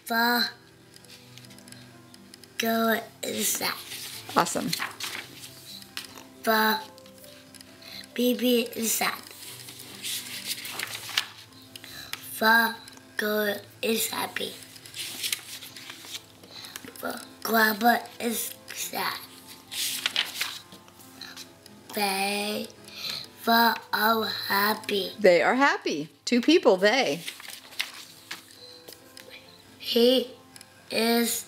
The girl is sad. Awesome. The baby is sad. The girl is happy. The grandpa is sad. They were all happy. They are happy. Two people, they. He is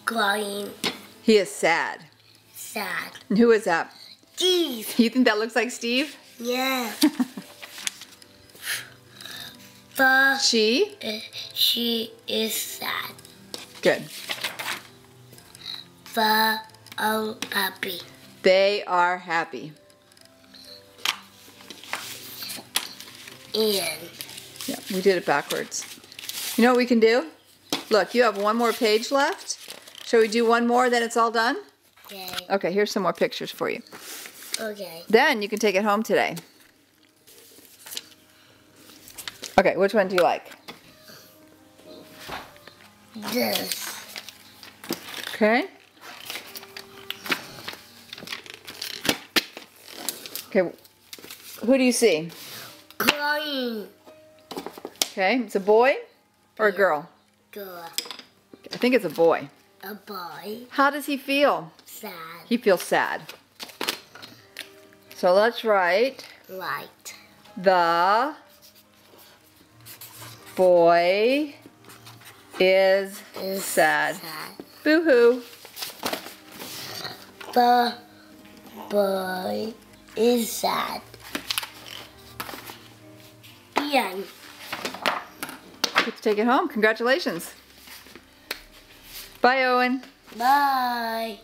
crying. He is sad. Sad. And who is that? Steve. You think that looks like Steve? Yeah. She She is sad. Good. The all happy. They are happy. And Yeah, we did it backwards. You know what we can do? Look, you have one more page left. Shall we do one more, then it's all done? okay. Okay, here's some more pictures for you. Okay. Then you can take it home today. Okay, which one do you like? This. Okay. Okay, who do you see? Crying. Okay, it's a boy or a girl? Girl. I think it's a boy. A boy. How does he feel? Sad. He feels sad. So let's write, Right. the boy is sad. Boo-hoo. The boy is sad. The end. Get to take it home. Congratulations. Bye, Owen. Bye.